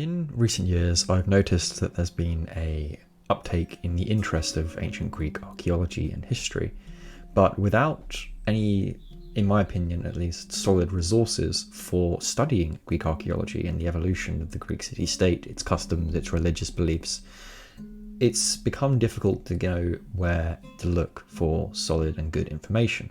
In recent years, I've noticed that there's been a uptake in the interest of ancient Greek archaeology and history, but without any, in my opinion at least, solid resources for studying Greek archaeology and the evolution of the Greek city-state, its customs, its religious beliefs, it's become difficult to know where to look for solid and good information.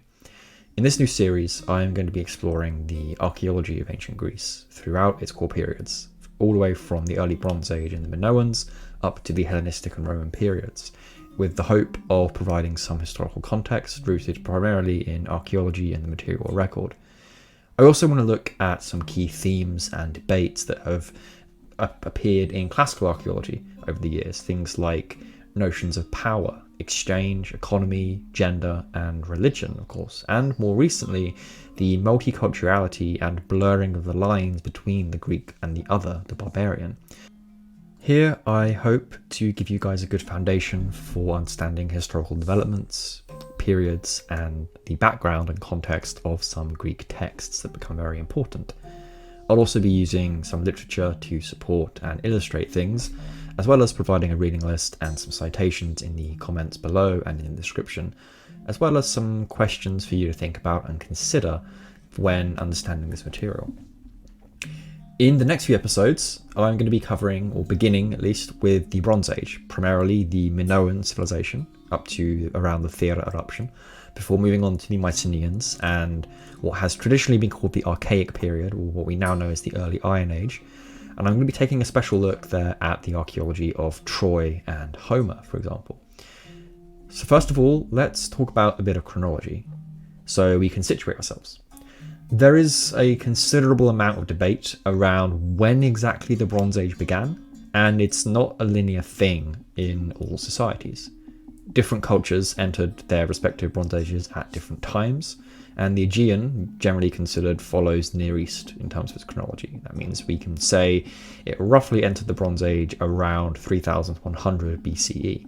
In this new series, I am going to be exploring the archaeology of ancient Greece throughout its core periods, all the way from the early Bronze Age and the Minoans up to the Hellenistic and Roman periods, with the hope of providing some historical context rooted primarily in archaeology and the material record. I also want to look at some key themes and debates that have appeared in classical archaeology over the years, things like notions of power, exchange, economy, gender, and religion, of course, and more recently, the multiculturality and blurring of the lines between the Greek and the other, the barbarian. Here, I hope to give you guys a good foundation for understanding historical developments, periods, and the background and context of some Greek texts that become very important. I'll also be using some literature to support and illustrate things, as well as providing a reading list and some citations in the comments below and in the description, as well as some questions for you to think about and consider when understanding this material. In the next few episodes, I'm going to be covering, or beginning at least, with the Bronze Age, primarily the Minoan civilization, up to around the Thera eruption, before moving on to the Mycenaeans and what has traditionally been called the Archaic period, or what we now know as the Early Iron Age. And I'm going to be taking a special look there at the archaeology of Troy and Homer, for example. So first of all, let's talk about a bit of chronology, so we can situate ourselves. There is a considerable amount of debate around when exactly the Bronze Age began, and it's not a linear thing in all societies. Different cultures entered their respective Bronze Ages at different times, and the Aegean, generally considered, follows the Near East in terms of its chronology. That means we can say it roughly entered the Bronze Age around 3100 BCE.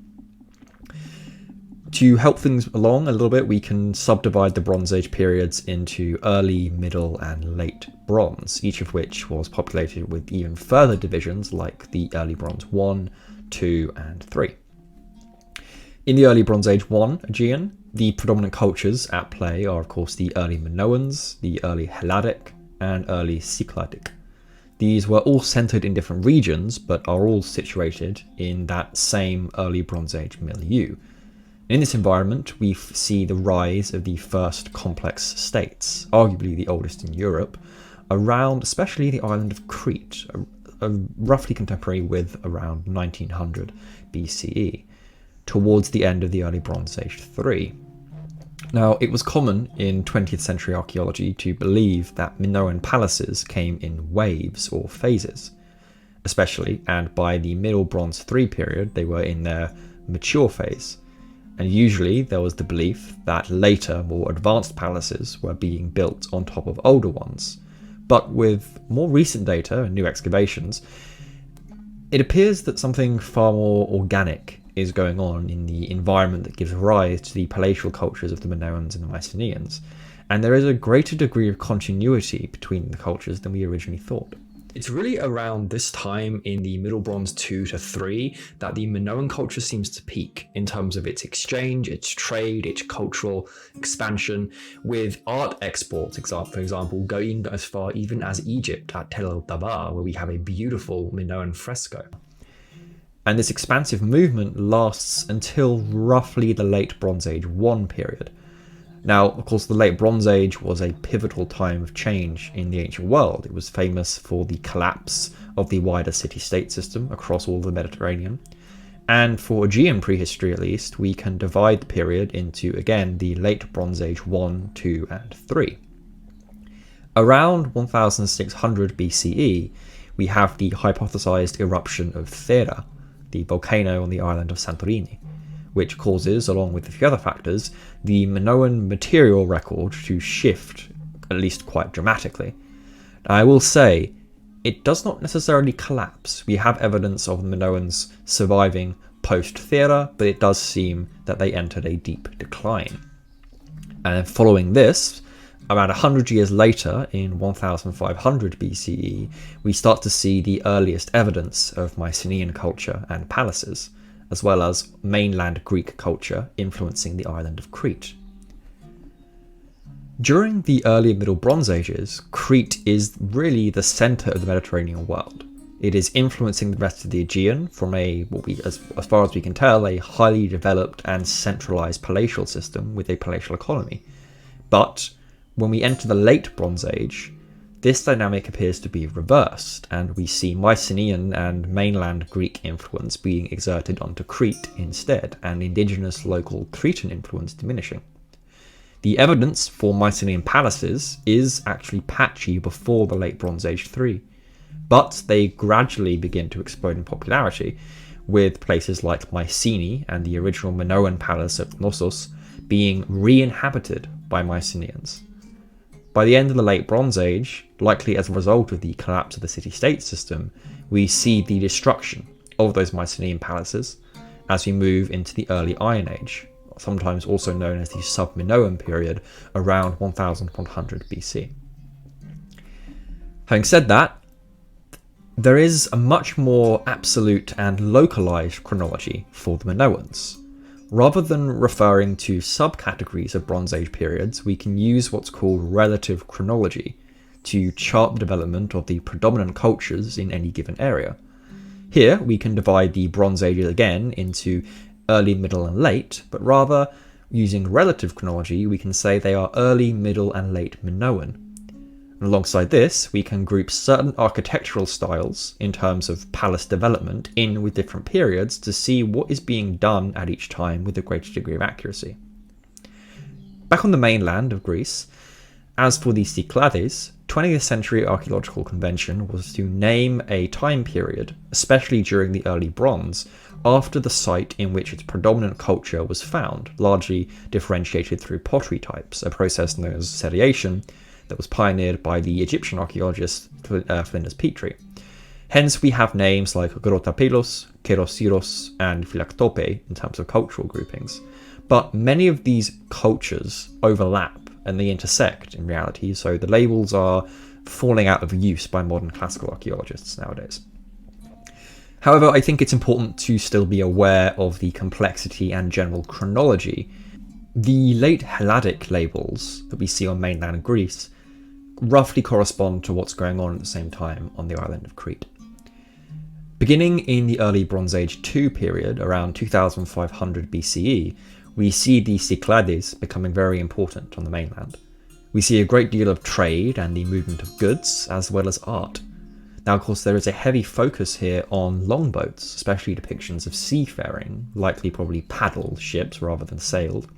To help things along a little bit, we can subdivide the Bronze Age periods into early, middle, and late Bronze, each of which was populated with even further divisions like the early Bronze 1, 2, and 3. In the early Bronze Age 1 Aegean, the predominant cultures at play are of course the early Minoans, the early Helladic, and early Cycladic. These were all centred in different regions, but are all situated in that same early Bronze Age milieu. In this environment, we see the rise of the first complex states, arguably the oldest in Europe, around especially the island of Crete, roughly contemporary with around 1900 BCE, towards the end of the early Bronze Age 3. Now, it was common in 20th century archaeology to believe that Minoan palaces came in waves or phases, especially, and by the Middle Bronze 3 period, they were in their mature phase. And usually there was the belief that later, more advanced palaces were being built on top of older ones. But with more recent data and new excavations, it appears that something far more organic is going on in the environment that gives rise to the palatial cultures of the Minoans and the Mycenaeans, and there is a greater degree of continuity between the cultures than we originally thought. It's really around this time in the Middle Bronze 2 to 3 that the Minoan culture seems to peak in terms of its exchange, its trade, its cultural expansion, with art exports, for example, going as far even as Egypt at Tel el-Dabar, where we have a beautiful Minoan fresco. And this expansive movement lasts until roughly the late Bronze Age 1 period. Now, of course, the late Bronze Age was a pivotal time of change in the ancient world. It was famous for the collapse of the wider city-state system across all the Mediterranean. And for Aegean prehistory, at least, we can divide the period into, again, the late Bronze Age 1, 2, and 3. Around 1600 BCE, we have the hypothesized eruption of Thera, the volcano on the island of Santorini, which causes, along with a few other factors, the Minoan material record to shift, at least quite dramatically. Now, I will say, it does not necessarily collapse. We have evidence of the Minoans surviving post-Thera, but it does seem that they entered a deep decline. And following this, Around 100 years later, in 1500 BCE, we start to see the earliest evidence of Mycenaean culture and palaces, as well as mainland Greek culture influencing the island of Crete. During the early Middle Bronze Ages, Crete is really the centre of the Mediterranean world. It is influencing the rest of the Aegean from as far as we can tell, a highly developed and centralised palatial system with a palatial economy. But when we enter the late Bronze Age, this dynamic appears to be reversed, and we see Mycenaean and mainland Greek influence being exerted onto Crete instead, and indigenous local Cretan influence diminishing. The evidence for Mycenaean palaces is actually patchy before the late Bronze Age 3, but they gradually begin to explode in popularity, with places like Mycenae and the original Minoan Palace of Knossos being re-inhabited by Mycenaeans. By the end of the late Bronze Age, likely as a result of the collapse of the city-state system, we see the destruction of those Mycenaean palaces as we move into the early Iron Age, sometimes also known as the sub-Minoan period, around 1100 BC. Having said that, there is a much more absolute and localized chronology for the Minoans. Rather than referring to subcategories of Bronze Age periods, we can use what's called relative chronology to chart the development of the predominant cultures in any given area. Here, we can divide the Bronze Ages again into early, middle, and late, but rather, using relative chronology, we can say they are early, middle, and late Minoan. And alongside this, we can group certain architectural styles in terms of palace development in with different periods to see what is being done at each time with a greater degree of accuracy. Back on the mainland of Greece, as for the Cyclades, 20th century archaeological convention was to name a time period, especially during the early Bronze, after the site in which its predominant culture was found, largely differentiated through pottery types, a process known as seriation, that was pioneered by the Egyptian archaeologist Flinders Petrie. Hence, we have names like Grotapelos, Kerosiros, and Philaktope in terms of cultural groupings. But many of these cultures overlap and they intersect in reality, so the labels are falling out of use by modern classical archaeologists nowadays. However, I think it's important to still be aware of the complexity and general chronology. The late Helladic labels that we see on mainland Greece roughly correspond to what's going on at the same time on the island of Crete. Beginning in the early Bronze Age 2 period, around 2500 BCE, we see the Cyclades becoming very important on the mainland. We see a great deal of trade and the movement of goods, as well as art. Now, of course, there is a heavy focus here on longboats, especially depictions of seafaring, likely probably paddle ships rather than sailed.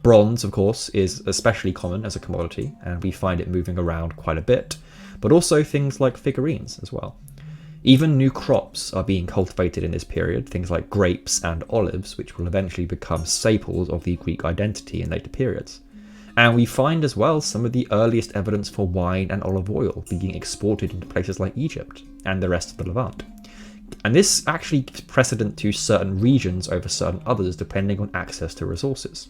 Bronze, of course, is especially common as a commodity, and we find it moving around quite a bit, but also things like figurines as well. Even new crops are being cultivated in this period, things like grapes and olives, which will eventually become staples of the Greek identity in later periods. And we find as well some of the earliest evidence for wine and olive oil being exported into places like Egypt and the rest of the Levant. And this actually gives precedent to certain regions over certain others depending on access to resources.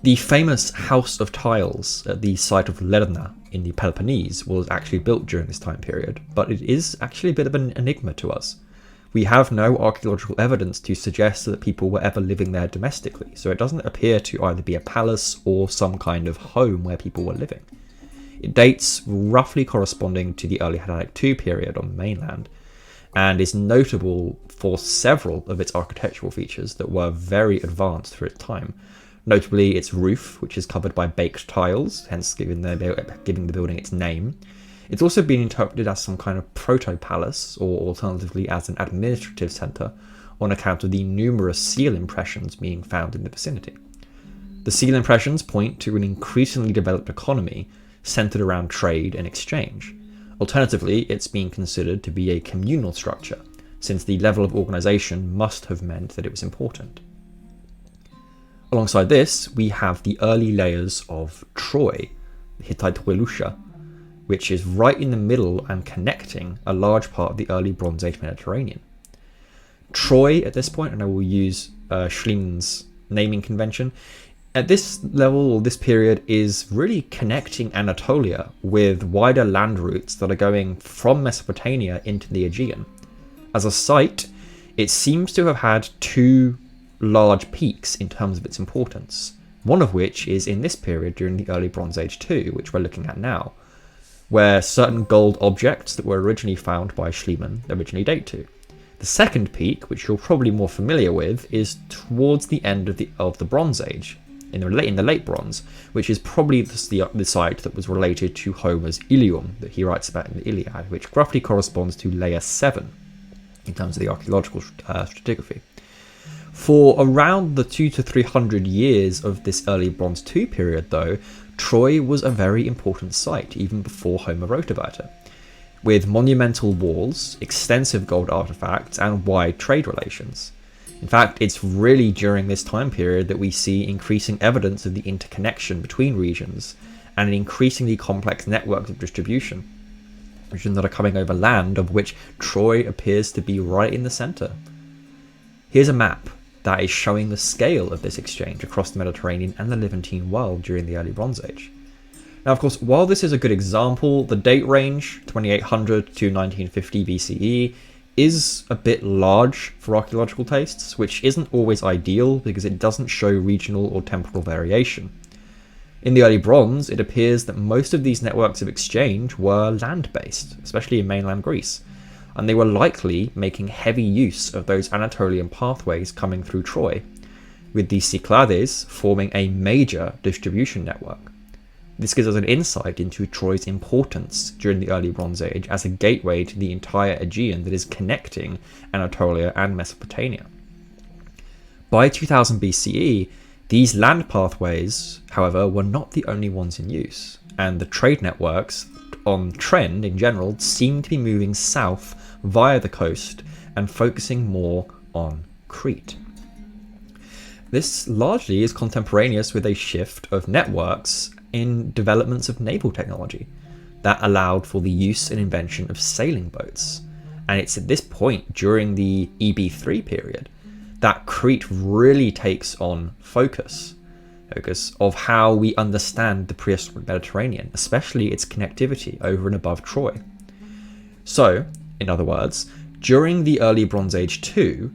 The famous House of Tiles at the site of Lerna in the Peloponnese was actually built during this time period, but it is actually a bit of an enigma to us. We have no archaeological evidence to suggest that people were ever living there domestically, so it doesn't appear to either be a palace or some kind of home where people were living. It dates roughly corresponding to the early Hellenic II period on the mainland, and is notable for several of its architectural features that were very advanced for its time. Notably its roof, which is covered by baked tiles, hence giving the building its name. It's also been interpreted as some kind of proto-palace, or alternatively as an administrative centre, on account of the numerous seal impressions being found in the vicinity. The seal impressions point to an increasingly developed economy centred around trade and exchange. Alternatively, it's been considered to be a communal structure, since the level of organisation must have meant that it was important. Alongside this, we have the early layers of Troy, the Hittite Welusha, which is right in the middle and connecting a large part of the early Bronze Age Mediterranean. Troy, at this point, and I will use Schliemann's naming convention, at this level, or this period, is really connecting Anatolia with wider land routes that are going from Mesopotamia into the Aegean. As a site, it seems to have had two large peaks in terms of its importance, one of which is in this period during the early Bronze Age too, which we're looking at now, where certain gold objects that were originally found by Schliemann originally date to. The second peak, which you're probably more familiar with, is towards the end of the Bronze Age, in the late Bronze, which is probably the site that was related to Homer's Ilium that he writes about in the Iliad, which roughly corresponds to Layer 7 in terms of the archaeological stratigraphy. For around the 200 to 300 years of this early Bronze II period, though, Troy was a very important site even before Homer wrote about it, with monumental walls, extensive gold artifacts, and wide trade relations. In fact, it's really during this time period that we see increasing evidence of the interconnection between regions and an increasingly complex network of distribution, regions that are coming over land, of which Troy appears to be right in the center. Here's a map that is showing the scale of this exchange across the Mediterranean and the Levantine world during the early Bronze Age. Now, of course, while this is a good example, the date range, 2800 to 1950 BCE, is a bit large for archaeological tastes, which isn't always ideal because it doesn't show regional or temporal variation. In the early Bronze, it appears that most of these networks of exchange were land-based, especially in mainland Greece, and they were likely making heavy use of those Anatolian pathways coming through Troy, with the Cyclades forming a major distribution network. This gives us an insight into Troy's importance during the early Bronze Age as a gateway to the entire Aegean that is connecting Anatolia and Mesopotamia. By 2000 BCE, these land pathways, however, were not the only ones in use, and the trade networks on trend in general seem to be moving south via the coast and focusing more on Crete. This largely is contemporaneous with a shift of networks in developments of naval technology that allowed for the use and invention of sailing boats. And it's at this point, during the EB3 period, that Crete really takes on focus of how we understand the prehistoric Mediterranean, especially its connectivity over and above Troy. So, in other words, during the early Bronze Age 2,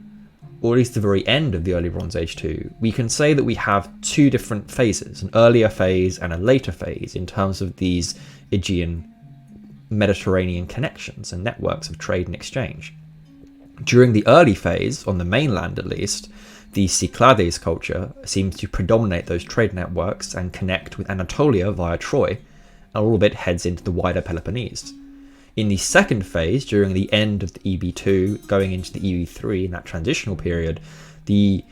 or at least the very end of the early Bronze Age 2, we can say that we have two different phases, an earlier phase and a later phase, in terms of these Aegean Mediterranean connections and networks of trade and exchange. During the early phase, on the mainland at least, the Cyclades culture seems to predominate those trade networks and connect with Anatolia via Troy, and all of it heads into the wider Peloponnese. In the second phase, during the end of the EB2, going into the EB3, in that transitional period, the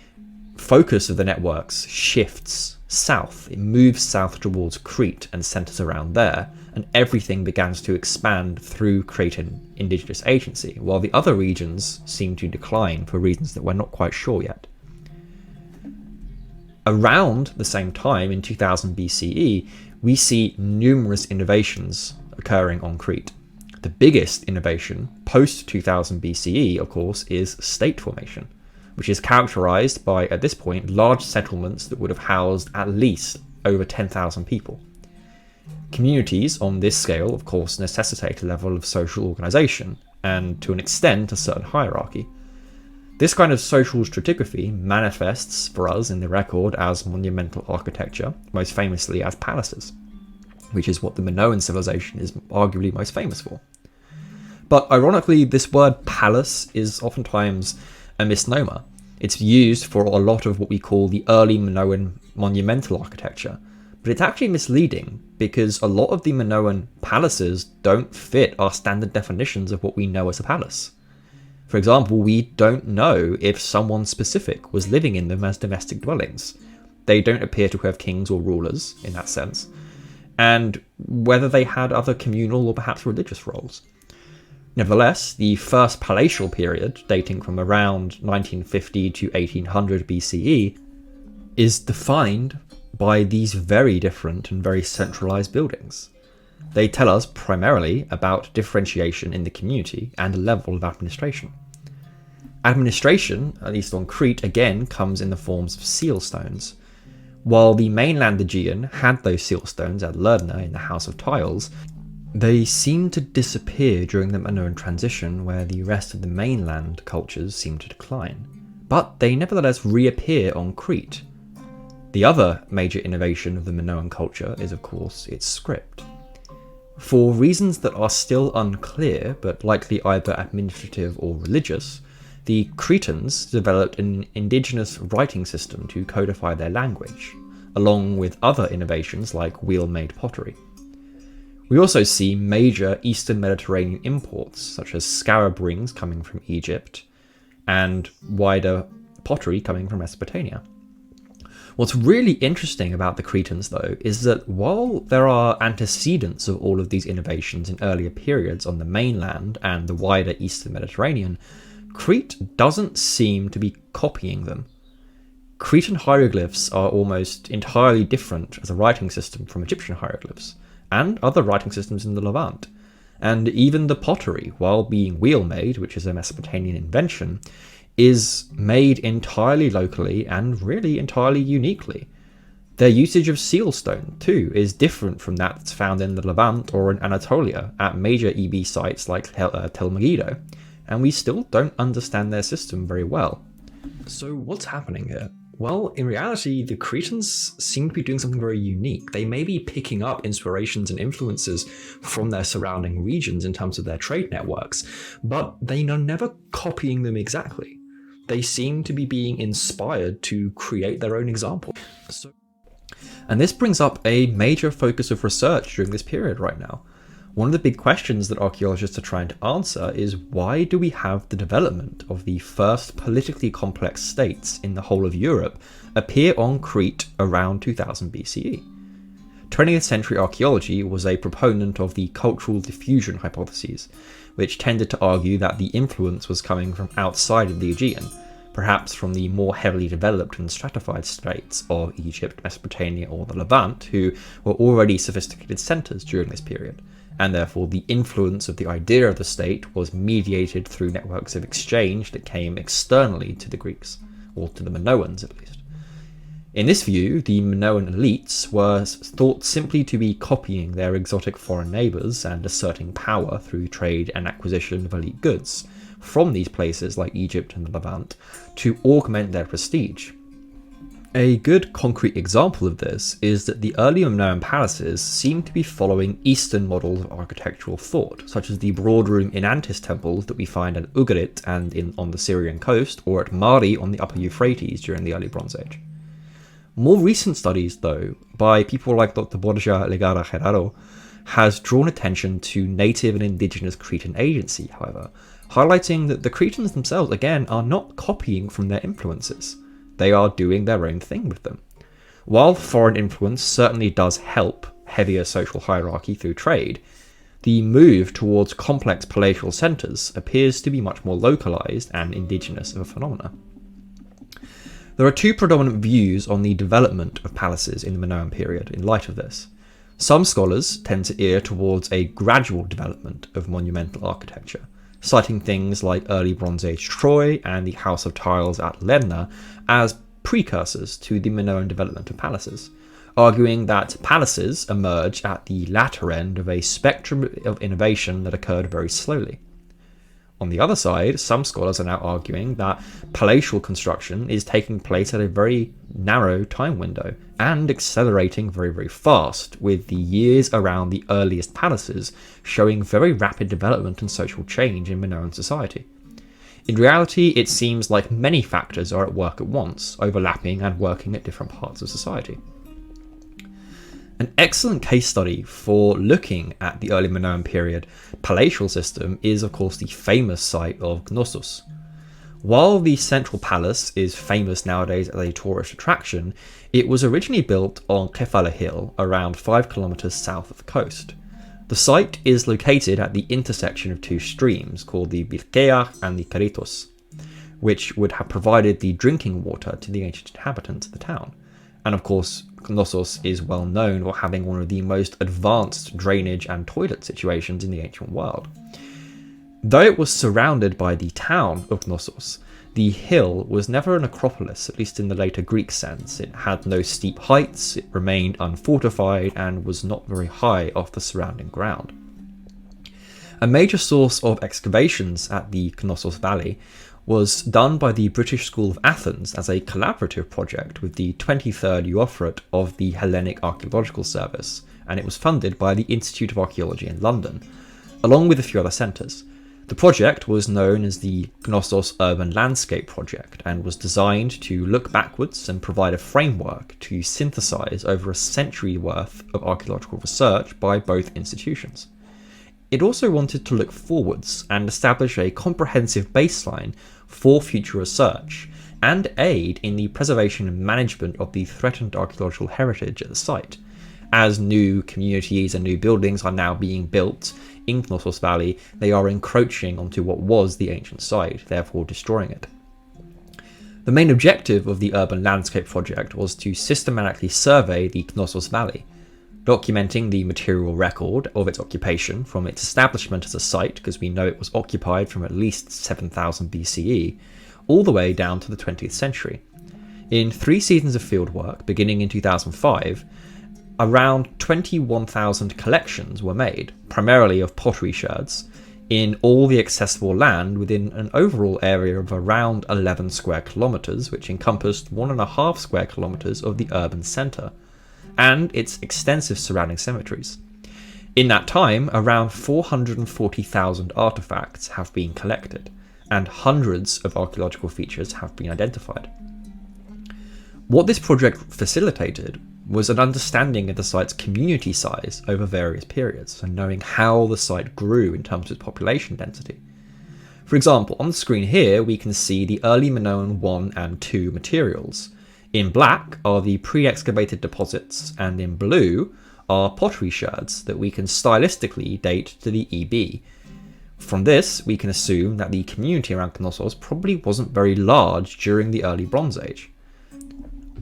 focus of the networks shifts south. It moves south towards Crete and centers around there, and everything begins to expand through Cretan indigenous agency, while the other regions seem to decline for reasons that we're not quite sure yet. Around the same time, in 2000 BCE, we see numerous innovations occurring on Crete. The biggest innovation post-2000 BCE, of course, is state formation, which is characterized by, at this point, large settlements that would have housed at least over 10,000 people. Communities on this scale, of course, necessitate a level of social organization, and to an extent, a certain hierarchy. This kind of social stratigraphy manifests for us in the record as monumental architecture, most famously as palaces, which is what the Minoan civilization is arguably most famous for. But ironically, this word palace is oftentimes a misnomer. It's used for a lot of what we call the early Minoan monumental architecture, but it's actually misleading because a lot of the Minoan palaces don't fit our standard definitions of what we know as a palace. For example, we don't know if someone specific was living in them as domestic dwellings. They don't appear to have kings or rulers in that sense, and whether they had other communal or perhaps religious roles. Nevertheless, the first palatial period, dating from around 1950 to 1800 BCE, is defined by these very different and very centralized buildings. They tell us primarily about differentiation in the community and a level of administration. Administration, at least on Crete, again comes in the forms of seal stones, While the mainland Aegean had those seal stones at Lerna in the House of Tiles, they seemed to disappear during the Minoan transition, where the rest of the mainland cultures seemed to decline. But they nevertheless reappear on Crete. The other major innovation of the Minoan culture is, of course, its script. For reasons that are still unclear, but likely either administrative or religious, the Cretans developed an indigenous writing system to codify their language, along with other innovations like wheel-made pottery. We also see major Eastern Mediterranean imports, such as scarab rings coming from Egypt, and wider pottery coming from Mesopotamia. What's really interesting about the Cretans, though, is that while there are antecedents of all of these innovations in earlier periods on the mainland and the wider Eastern Mediterranean, Crete doesn't seem to be copying them. Cretan hieroglyphs are almost entirely different as a writing system from Egyptian hieroglyphs, and other writing systems in the Levant. And even the pottery, while being wheel-made, which is a Mesopotamian invention, is made entirely locally and really entirely uniquely. Their usage of sealstone, too, is different from that that's found in the Levant or in Anatolia at major EB sites like Tel Megiddo, and we still don't understand their system very well. So what's happening here? Well, in reality, the Cretans seem to be doing something very unique. They may be picking up inspirations and influences from their surrounding regions in terms of their trade networks, but they are never copying them exactly. They seem to be being inspired to create their own example. And this brings up a major focus of research during this period right now. One of the big questions that archaeologists are trying to answer is, why do we have the development of the first politically complex states in the whole of Europe appear on Crete around 2000 BCE? 20th century archaeology was a proponent of the cultural diffusion hypotheses, which tended to argue that the influence was coming from outside of the Aegean, perhaps from the more heavily developed and stratified states of Egypt, Mesopotamia, or the Levant, who were already sophisticated centres during this period, and therefore the influence of the idea of the state was mediated through networks of exchange that came externally to the Greeks, or to the Minoans at least. In this view, the Minoan elites were thought simply to be copying their exotic foreign neighbours and asserting power through trade and acquisition of elite goods from these places like Egypt and the Levant to augment their prestige. A good concrete example of this is that the early Minoan palaces seem to be following Eastern models of architectural thought, such as the broadroom Inantis temples that we find at Ugarit and on the Syrian coast, or at Mari on the upper Euphrates during the early Bronze Age. More recent studies, though, by people like Dr. Borja Legara Gerardo, has drawn attention to native and indigenous Cretan agency, however, highlighting that the Cretans themselves, again, are not copying from their influences. They are doing their own thing with them. While foreign influence certainly does help heavier social hierarchy through trade, the move towards complex palatial centres appears to be much more localised and indigenous of a phenomena. There are two predominant views on the development of palaces in the Minoan period in light of this. Some scholars tend to err towards a gradual development of monumental architecture, citing things like early Bronze Age Troy and the House of Tiles at Lerna as precursors to the Minoan development of palaces, arguing that palaces emerge at the latter end of a spectrum of innovation that occurred very slowly. On the other side, some scholars are now arguing that palatial construction is taking place at a very narrow time window and accelerating very, very fast, with the years around the earliest palaces showing very rapid development and social change in Minoan society. In reality, it seems like many factors are at work at once, overlapping and working at different parts of society. An excellent case study for looking at the early Minoan period palatial system is, of course, the famous site of Knossos. While the central palace is famous nowadays as a tourist attraction, it was originally built on Kefala Hill, around 5 kilometers south of the coast. The site is located at the intersection of two streams called the Birkea and the Karitos, which would have provided the drinking water to the ancient inhabitants of the town. And of course, Knossos is well known for having one of the most advanced drainage and toilet situations in the ancient world. Though it was surrounded by the town of Knossos, The hill was never an acropolis, at least in the later Greek sense. It had no steep heights, it remained unfortified, and was not very high off the surrounding ground. A major source of excavations at the Knossos Valley was done by the British School of Athens as a collaborative project with the 23rd Uophrat of the Hellenic Archaeological Service, and it was funded by the Institute of Archaeology in London, along with a few other centres. The project was known as the Knossos Urban Landscape Project and was designed to look backwards and provide a framework to synthesise over a century worth of archaeological research by both institutions. It also wanted to look forwards and establish a comprehensive baseline for future research and aid in the preservation and management of the threatened archaeological heritage at the site. As new communities and new buildings are now being built in Knossos Valley, they are encroaching onto what was the ancient site, therefore destroying it. The main objective of the Urban Landscape Project was to systematically survey the Knossos Valley, documenting the material record of its occupation from its establishment as a site, because we know it was occupied from at least 7000 BCE, all the way down to the 20th century. In 3 seasons of fieldwork, beginning in 2005, around 21,000 collections were made, primarily of pottery sherds, in all the accessible land within an overall area of around 11 square kilometres, which encompassed 1.5 square kilometres of the urban centre, and its extensive surrounding cemeteries. In that time, around 440,000 artefacts have been collected, and hundreds of archaeological features have been identified. What this project facilitated was an understanding of the site's community size over various periods, and knowing how the site grew in terms of its population density. For example, on the screen here we can see the early Minoan 1 and 2 materials. In black are the pre-excavated deposits, and in blue are pottery sherds that we can stylistically date to the EB. From this, we can assume that the community around Knossos probably wasn't very large during the early Bronze Age.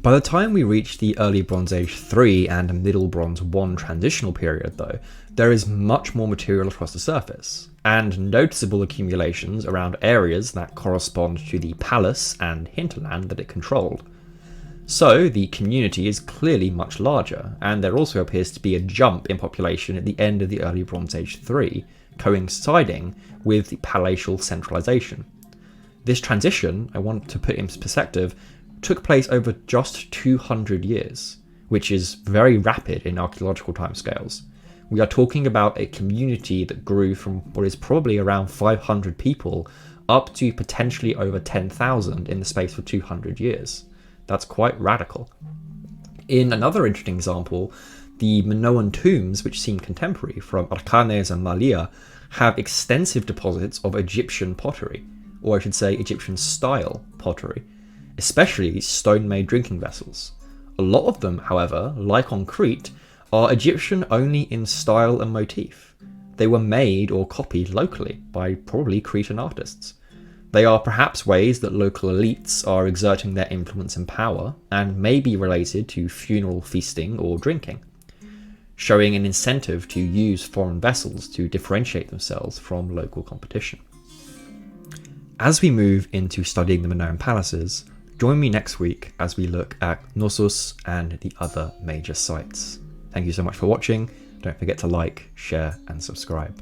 By the time we reach the early Bronze Age 3 and middle Bronze 1 transitional period though, there is much more material across the surface, and noticeable accumulations around areas that correspond to the palace and hinterland that it controlled. So the community is clearly much larger, and there also appears to be a jump in population at the end of the early Bronze Age 3, coinciding with the palatial centralisation. This transition, I want to put in perspective, took place over just 200 years, which is very rapid in archaeological timescales. We are talking about a community that grew from what is probably around 500 people up to potentially over 10,000 in the space of 200 years. That's quite radical. In another interesting example, the Minoan tombs, which seem contemporary from Archanes and Malia, have extensive deposits of Egyptian pottery, or I should say Egyptian style pottery, especially stone-made drinking vessels. A lot of them, however, like on Crete, are Egyptian only in style and motif. They were made or copied locally by probably Cretan artists. They are perhaps ways that local elites are exerting their influence and power, and may be related to funeral feasting or drinking, showing an incentive to use foreign vessels to differentiate themselves from local competition. As we move into studying the Minoan Palaces, join me next week as we look at Knossos and the other major sites. Thank you so much for watching. Don't forget to like, share, and subscribe.